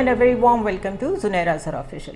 and a very warm welcome to Zunaira Azhar Official.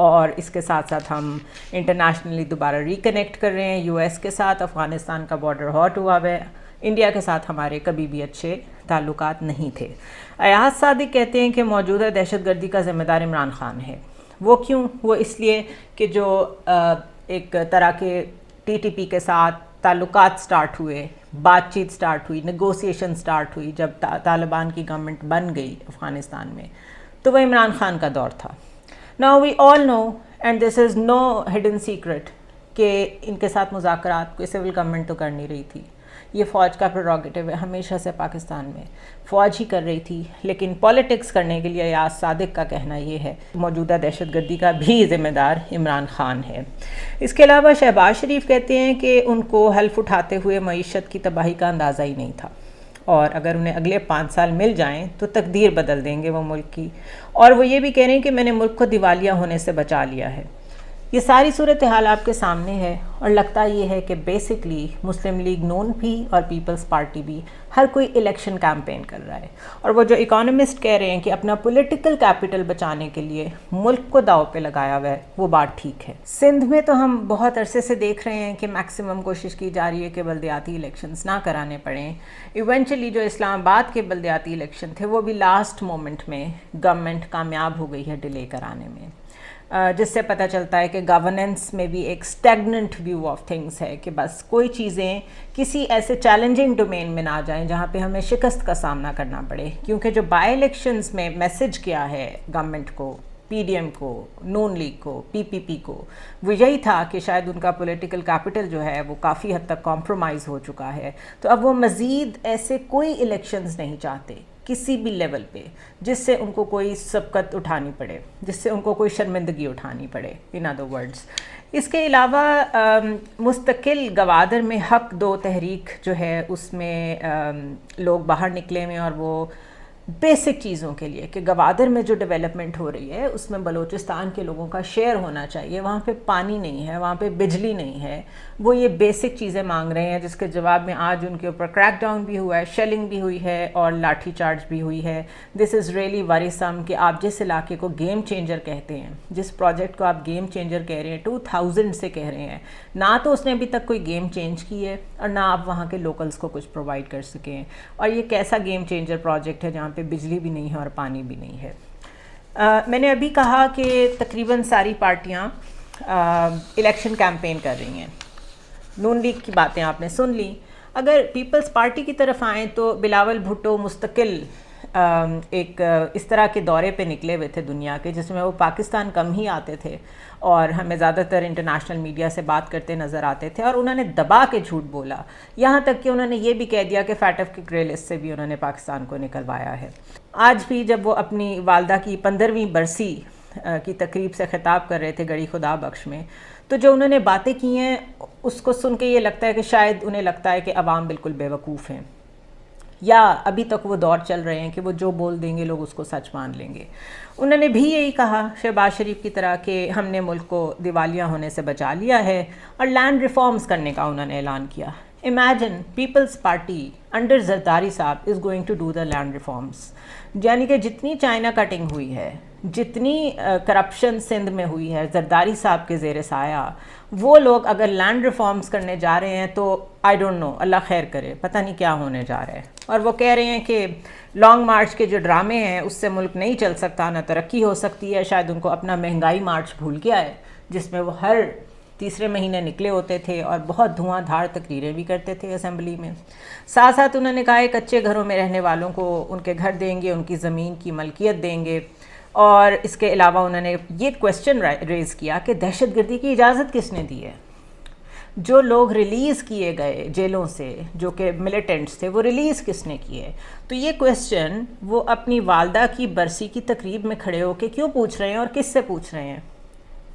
اور اس کے ساتھ ساتھ ہم انٹرنیشنلی دوبارہ ریکنیکٹ کر رہے ہیں یو ایس کے ساتھ. افغانستان کا بارڈر ہاٹ ہوا ہے. انڈیا کے ساتھ ہمارے کبھی بھی اچھے تعلقات نہیں تھے. ایاز صادق کہتے ہیں کہ موجودہ دہشت گردی کا ذمہ دار عمران خان ہے. وہ کیوں؟ وہ اس لیے کہ جو ایک طرح کے ٹی ٹی پی کے ساتھ تعلقات سٹارٹ ہوئے, بات چیت سٹارٹ ہوئی, نیگوسیشن سٹارٹ ہوئی جب طالبان کی گورنمنٹ بن گئی افغانستان میں, تو وہ عمران خان کا دور تھا. Now we all know and this is no hidden secret کہ ان کے ساتھ مذاکرات کوئی سول گورنمنٹ تو کر نہیں رہی تھی. یہ فوج کا پریروگیٹو ہے ہمیشہ سے پاکستان میں, فوج ہی کر رہی تھی. لیکن پالیٹکس کرنے کے لیے ایاز صادق کا کہنا یہ ہے موجودہ دہشت گردی کا بھی ذمہ دار عمران خان ہے. اس کے علاوہ شہباز شریف کہتے ہیں کہ ان کو حلف اٹھاتے ہوئے معیشت کی تباہی کا اندازہ ہی نہیں تھا, اور اگر انہیں اگلے 5 سال مل جائیں تو تقدیر بدل دیں گے وہ ملک کی. اور وہ یہ بھی کہہ رہے ہیں کہ میں نے ملک کو دیوالیہ ہونے سے بچا لیا ہے. یہ ساری صورتحال آپ کے سامنے ہے, اور لگتا یہ ہے کہ بیسکلی مسلم لیگ نون بھی اور پیپلز پارٹی بھی ہر کوئی الیکشن کیمپین کر رہا ہے. اور وہ جو اکانومسٹ کہہ رہے ہیں کہ اپنا پولیٹیکل کیپٹل بچانے کے لیے ملک کو داؤ پہ لگایا ہوا ہے, وہ بات ٹھیک ہے. سندھ میں تو ہم بہت عرصے سے دیکھ رہے ہیں کہ میکسیمم کوشش کی جا رہی ہے کہ بلدیاتی الیکشنز نہ کرانے پڑیں. ایونچولی جو اسلام آباد کے بلدیاتی الیکشن تھے وہ بھی لاسٹ مومنٹ میں گورنمنٹ کامیاب ہو گئی ہے ڈیلے کرانے میں, جس سے پتہ چلتا ہے کہ گورننس میں بھی ایک اسٹیگننٹ ویو آف تھنگس ہے کہ بس کوئی چیزیں کسی ایسے چیلنجنگ ڈومین میں نہ جائیں جہاں پہ ہمیں شکست کا سامنا کرنا پڑے. کیونکہ جو بائی الیکشنز میں میسج کیا ہے گورنمنٹ کو, پی ڈی ایم کو, نون لیگ کو, پی پی پی کو, وہ یہی تھا کہ شاید ان کا پولیٹیکل کیپٹل جو ہے وہ کافی حد تک کمپرومائز ہو چکا ہے. تو اب وہ مزید ایسے کوئی الیکشنز نہیں چاہتے کسی بھی لیول پہ جس سے ان کو کوئی سبقت اٹھانی پڑے, جس سے ان کو کوئی شرمندگی اٹھانی پڑے, ان ادر ورڈز. اس کے علاوہ مستقل گوادر میں حق 2 تحریک جو ہے اس میں لوگ باہر نکلے ہوئے, اور وہ بیسک چیزوں کے لیے کہ گوادر میں جو ڈیولپمنٹ ہو رہی ہے اس میں بلوچستان کے لوگوں کا شیئر ہونا چاہیے. وہاں پہ پانی نہیں ہے, وہاں پہ بجلی نہیں ہے, وہ یہ بیسک چیزیں مانگ رہے ہیں, جس کے جواب میں آج ان کے اوپر کریک ڈاؤن بھی ہوا ہے, شیلنگ بھی ہوئی ہے اور لاٹھی چارج بھی ہوئی ہے. دس از ریئلی وریسم کہ آپ جس علاقے کو گیم چینجر کہتے ہیں, جس پروجیکٹ کو آپ گیم چینجر کہہ رہے ہیں, 2000 سے کہہ رہے ہیں, نہ تو اس نے ابھی تک کوئی گیم چینج کی ہے اور نہ آپ وہاں کے لوکلز کو کچھ پرووائڈ کر سکیں. اور یہ کیسا گیم چینجر پروجیکٹ ہے جہاں پہ بجلی بھی نہیں ہے اور پانی بھی نہیں ہے. میں نے ابھی کہا کہ تقریباً ساری پارٹیاں الیکشن کیمپین کر رہی ہیں. نون لیگ کی باتیں آپ نے سن لی. اگر پیپلز پارٹی کی طرف آئیں تو بلاول بھٹو مستقل ایک اس طرح کے دورے پہ نکلے ہوئے تھے دنیا کے, جس میں وہ پاکستان کم ہی آتے تھے اور ہمیں زیادہ تر انٹرنیشنل میڈیا سے بات کرتے نظر آتے تھے, اور انہوں نے دبا کے جھوٹ بولا. یہاں تک کہ انہوں نے یہ بھی کہہ دیا کہ فیٹ آف کی گرے لسٹ سے بھی انہوں نے پاکستان کو نکلوایا ہے. آج بھی جب وہ اپنی والدہ کی 15ویں برسی کی تقریب سے خطاب کر رہے تھے گڑی خدا بخش میں, تو جو انہوں نے باتیں کی ہیں اس کو سن کے یہ لگتا ہے کہ شاید انہیں لگتا ہے کہ عوام بالکل بے وقوف ہیں, یا ابھی تک وہ دور چل رہے ہیں کہ وہ جو بول دیں گے لوگ اس کو سچ مان لیں گے. انہوں نے بھی یہی کہا شہباز شریف کی طرح کہ ہم نے ملک کو دیوالیہ ہونے سے بچا لیا ہے, اور لینڈ ریفارمز کرنے کا انہوں نے اعلان کیا. امیجن پیپلز پارٹی انڈر زرداری صاحب is going to do the land reforms. یعنی کہ جتنی چائنا کٹنگ ہوئی ہے, جتنی کرپشن سندھ میں ہوئی ہے زرداری صاحب کے زیر سایہ, وہ لوگ اگر لینڈ ریفارمز کرنے جا رہے ہیں تو آئی ڈونٹ نو, اللہ خیر کرے, پتہ نہیں کیا ہونے جا رہا ہے. اور وہ کہہ رہے ہیں کہ لانگ مارچ کے جو ڈرامے ہیں اس سے ملک نہیں چل سکتا, نہ ترقی ہو سکتی ہے. شاید ان کو اپنا مہنگائی مارچ بھول گیا ہے جس میں وہ ہر تیسرے مہینے نکلے ہوتے تھے اور بہت دھواں دھار تقریریں بھی کرتے تھے اسمبلی میں. ساتھ ساتھ انہوں نے کہا ہے کچے گھروں میں رہنے والوں کو ان کے گھر دیں گے, ان کی زمین کی ملکیت دیں گے. اور اس کے علاوہ انہوں نے یہ کویسچن ریز کیا کہ دہشت گردی کی اجازت کس نے دی ہے؟ جو لوگ ریلیز کیے گئے جیلوں سے جو کہ ملیٹنٹس تھے, وہ ریلیز کس نے کیے؟ تو یہ کویسچن وہ اپنی والدہ کی برسی کی تقریب میں کھڑے ہو کے کیوں پوچھ رہے ہیں اور کس سے پوچھ رہے ہیں؟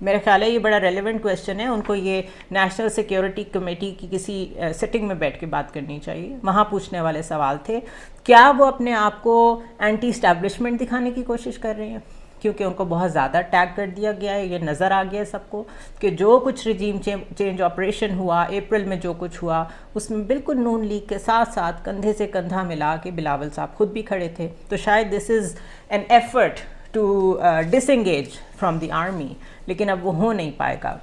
میرے خیال ہے یہ بڑا ریلیونٹ کویسچن ہے. ان کو یہ نیشنل سیکیورٹی کمیٹی کی کسی سٹنگ میں بیٹھ کے بات کرنی چاہیے. وہاں پوچھنے والے سوال تھے, کیا وہ اپنے آپ کو اینٹی اسٹیبلشمنٹ دکھانے کی کوشش کر رہے ہیں؟ کیونکہ ان کو بہت زیادہ ٹیگ کر دیا گیا ہے, یہ نظر آ گیا ہے سب کو کہ جو کچھ رجیم چینج آپریشن ہوا اپریل میں, جو کچھ ہوا اس میں بالکل نون لیگ کے ساتھ ساتھ کندھے سے کندھا ملا کے بلاول صاحب خود بھی کھڑے تھے. تو شاید this is an effort to disengage from the army, لیکن اب وہ ہو نہیں پائے گا۔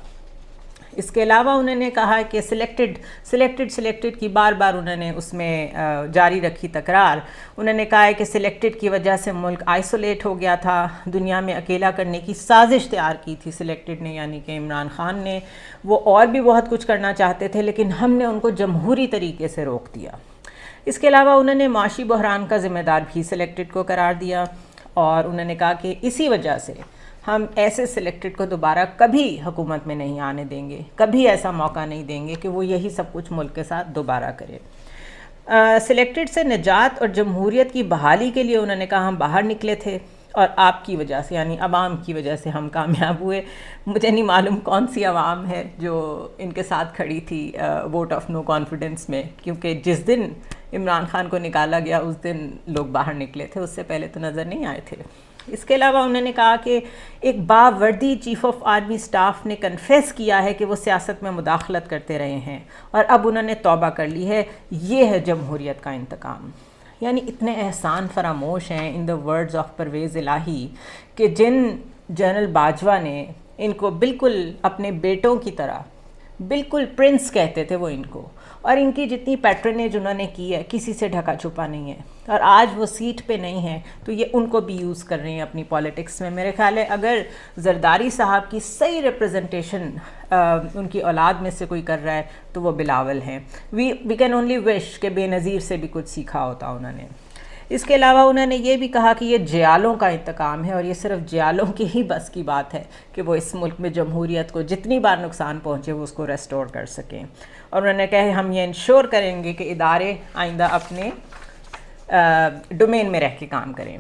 اس کے علاوہ انہوں نے کہا کہ سلیکٹڈ کی بار بار انہوں نے اس میں جاری رکھی تکرار۔ انہوں نے کہا ہے کہ سلیکٹڈ کی وجہ سے ملک آئسولیٹ ہو گیا تھا، دنیا میں اکیلا کرنے کی سازش تیار کی تھی سلیکٹڈ نے، یعنی کہ عمران خان نے۔ وہ اور بھی بہت کچھ کرنا چاہتے تھے لیکن ہم نے ان کو جمہوری طریقے سے روک دیا۔ اس کے علاوہ انہوں نے معاشی بحران کا ذمہ دار بھی سلیکٹڈ کو قرار دیا، اور انہوں نے کہا کہ اسی وجہ سے ہم ایسے سلیکٹڈ کو دوبارہ کبھی حکومت میں نہیں آنے دیں گے، کبھی ایسا موقع نہیں دیں گے کہ وہ یہی سب کچھ ملک کے ساتھ دوبارہ کرے۔ سلیکٹڈ سے نجات اور جمہوریت کی بحالی کے لیے انہوں نے کہا ہم باہر نکلے تھے اور آپ کی وجہ سے، یعنی عوام کی وجہ سے ہم کامیاب ہوئے۔ مجھے نہیں معلوم کون سی عوام ہے جو ان کے ساتھ کھڑی تھی ووٹ آف نو کانفیڈنس میں، کیونکہ جس دن عمران خان کو نکالا گیا اس دن لوگ باہر نکلے تھے، اس سے پہلے تو نظر نہیں آئے تھے۔ اس کے علاوہ انہوں نے کہا کہ ایک باوردی چیف آف آرمی سٹاف نے کنفیس کیا ہے کہ وہ سیاست میں مداخلت کرتے رہے ہیں اور اب انہوں نے توبہ کر لی ہے، یہ ہے جمہوریت کا انتقام۔ یعنی اتنے احسان فراموش ہیں ان دا ورڈز آف پرویز الہی کہ جن جنرل باجوہ نے ان کو بالکل اپنے بیٹوں کی طرح، بالکل پرنس کہتے تھے وہ ان کو، اور ان کی جتنی پیٹرنیج انہوں نے کی ہے کسی سے ڈھکا چھپا نہیں ہے، اور آج وہ سیٹ پہ نہیں ہیں تو یہ ان کو بھی یوز کر رہے ہیں اپنی پالیٹکس میں۔ میرے خیال ہے اگر زرداری صاحب کی صحیح ریپرزنٹیشن ان کی اولاد میں سے کوئی کر رہا ہے تو وہ بلاول ہیں۔ وی کین اونلی وش کہ بے نظیر سے بھی کچھ سیکھا ہوتا انہوں نے۔ اس کے علاوہ انہوں نے یہ بھی کہا کہ یہ جیالوں کا انتقام ہے، اور یہ صرف جیالوں کی ہی بس کی بات ہے کہ وہ اس ملک میں جمہوریت کو جتنی بار نقصان پہنچے وہ اس کو ریسٹور کر سکیں۔ اور انہوں نے کہا ہم یہ انشور کریں گے کہ ادارے آئندہ اپنے ڈومین میں رہ کے کام کریں۔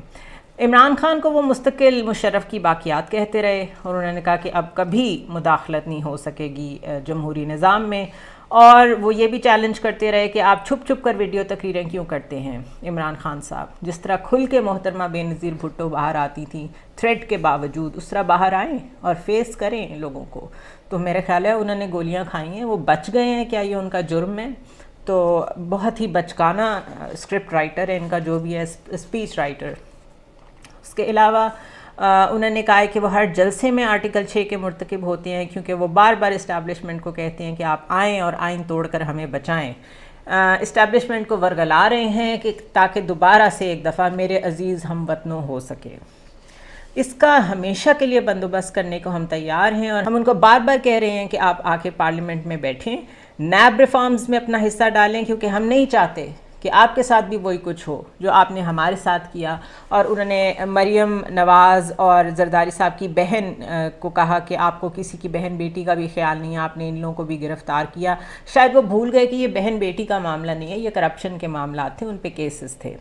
عمران خان کو وہ مستقل مشرف کی باقیات کہتے رہے، اور انہوں نے کہا کہ اب کبھی مداخلت نہیں ہو سکے گی جمہوری نظام میں، اور وہ یہ بھی چیلنج کرتے رہے کہ آپ چھپ چھپ کر ویڈیو تقریریں کیوں کرتے ہیں عمران خان صاحب، جس طرح کھل کے محترمہ بے نظیر بھٹو باہر آتی تھیں تھریٹ کے باوجود، اس طرح باہر آئیں اور فیس کریں لوگوں کو۔ تو میرے خیال ہے انہوں نے گولیاں کھائی ہیں، وہ بچ گئے ہیں، کیا یہ ان کا جرم ہے؟ تو بہت ہی بچکانہ اسکرپٹ رائٹر ہے ان کا جو بھی ہے، اسپیچ رائٹر۔ اس کے علاوہ انہوں نے کہا ہے کہ وہ ہر جلسے میں آرٹیکل 6 کے مرتکب ہوتے ہیں، کیونکہ وہ بار بار اسٹیبلشمنٹ کو کہتے ہیں کہ آپ آئیں اور آئین توڑ کر ہمیں بچائیں۔ اسٹیبلشمنٹ کو ورگلا رہے ہیں کہ تاکہ دوبارہ سے ایک دفعہ میرے عزیز ہم وطنوں ہو سکے۔ اس کا ہمیشہ کے لیے بندوبست کرنے کو ہم تیار ہیں، اور ہم ان کو بار بار کہہ رہے ہیں کہ آپ آ کے پارلیمنٹ میں بیٹھیں، نیب ریفارمز میں اپنا حصہ ڈالیں، کیونکہ ہم نہیں چاہتے کہ آپ کے ساتھ بھی وہی کچھ ہو جو آپ نے ہمارے ساتھ کیا۔ اور انہوں نے مریم نواز اور زرداری صاحب کی بہن کو کہا کہ آپ کو کسی کی بہن بیٹی کا بھی خیال نہیں ہے، آپ نے ان لوگوں کو بھی گرفتار کیا۔ شاید وہ بھول گئے کہ یہ بہن بیٹی کا معاملہ نہیں ہے، یہ کرپشن کے معاملات تھے، ان پہ کیسز تھے۔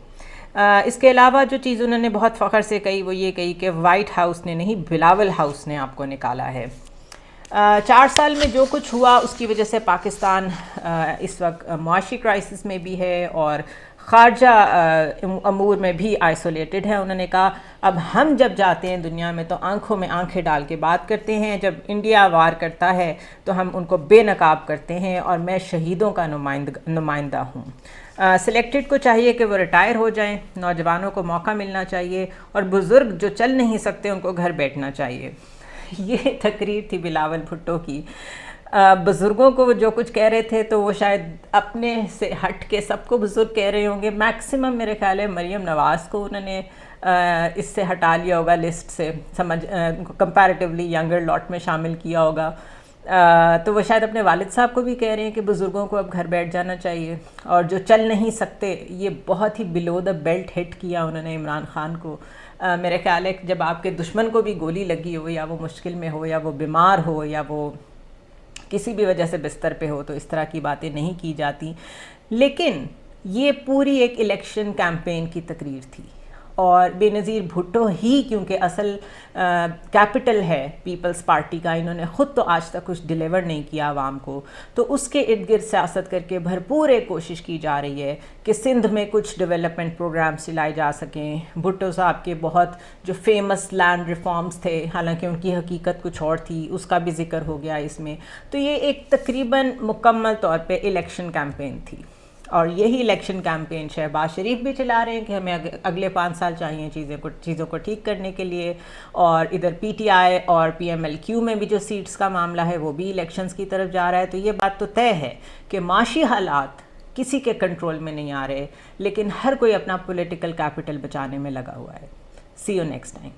اس کے علاوہ جو چیز انہوں نے بہت فخر سے کہی وہ یہ کہی کہ وائٹ ہاؤس نے نہیں، بلاول ہاؤس نے آپ کو نکالا ہے۔ 4 سال میں جو کچھ ہوا اس کی وجہ سے پاکستان اس وقت معاشی کرائسس میں بھی ہے اور خارجہ امور میں بھی آئسولیٹڈ ہے۔ انہوں نے کہا اب ہم جب جاتے ہیں دنیا میں تو آنکھوں میں آنکھیں ڈال کے بات کرتے ہیں، جب انڈیا وار کرتا ہے تو ہم ان کو بے نقاب کرتے ہیں، اور میں شہیدوں کا نمائندہ ہوں۔ سلیکٹڈ کو چاہیے کہ وہ ریٹائر ہو جائیں، نوجوانوں کو موقع ملنا چاہیے، اور بزرگ جو چل نہیں سکتے ان کو گھر بیٹھنا چاہیے۔ یہ تقریر تھی بلاول بھٹو کی۔ بزرگوں کو جو کچھ کہہ رہے تھے تو وہ شاید اپنے سے ہٹ کے سب کو بزرگ کہہ رہے ہوں گے۔ میکسیمم میرے خیال ہے مریم نواز کو انہوں نے اس سے ہٹا لیا ہوگا لسٹ سے، کمپیریٹیولی ینگر لاٹ میں شامل کیا ہوگا۔ تو وہ شاید اپنے والد صاحب کو بھی کہہ رہے ہیں کہ بزرگوں کو اب گھر بیٹھ جانا چاہیے، اور جو چل نہیں سکتے یہ بہت ہی بلو دا بیلٹ ہٹ کیا انہوں نے عمران خان کو۔ میرے خیال ہے کہ جب آپ کے دشمن کو بھی گولی لگی ہو، یا وہ مشکل میں ہو، یا وہ بیمار ہو، یا وہ کسی بھی وجہ سے بستر پہ ہو، تو اس طرح کی باتیں نہیں کی جاتی۔ لیکن یہ پوری ایک الیکشن کیمپین کی تقریر تھی، اور بے نظیر بھٹو ہی کیونکہ اصل کیپٹل ہے پیپلز پارٹی کا، انہوں نے خود تو آج تک کچھ ڈیلیور نہیں کیا عوام کو، تو اس کے ارد گرد سیاست کر کے بھرپور ایک کوشش کی جا رہی ہے کہ سندھ میں کچھ ڈیولپمنٹ پروگرامز چلائے جا سکیں۔ بھٹو صاحب کے بہت جو فیمس لینڈ ریفارمز تھے، حالانکہ ان کی حقیقت کچھ اور تھی، اس کا بھی ذکر ہو گیا اس میں۔ تو یہ ایک تقریباً مکمل طور پہ الیکشن کیمپین تھی، اور یہی الیکشن کیمپین شہباز شریف بھی چلا رہے ہیں کہ ہمیں اگلے 5 سال چاہیے چیزوں کو ٹھیک کرنے کے لیے، اور ادھر پی ٹی آئی اور پی ایم ایل کیو میں بھی جو سیٹس کا معاملہ ہے وہ بھی الیکشنز کی طرف جا رہا ہے. تو یہ بات تو طے ہے کہ معاشی حالات کسی کے کنٹرول میں نہیں آ رہے، لیکن ہر کوئی اپنا پولیٹیکل کیپٹل بچانے میں لگا ہوا ہے. سی یو نیکسٹ ٹائم.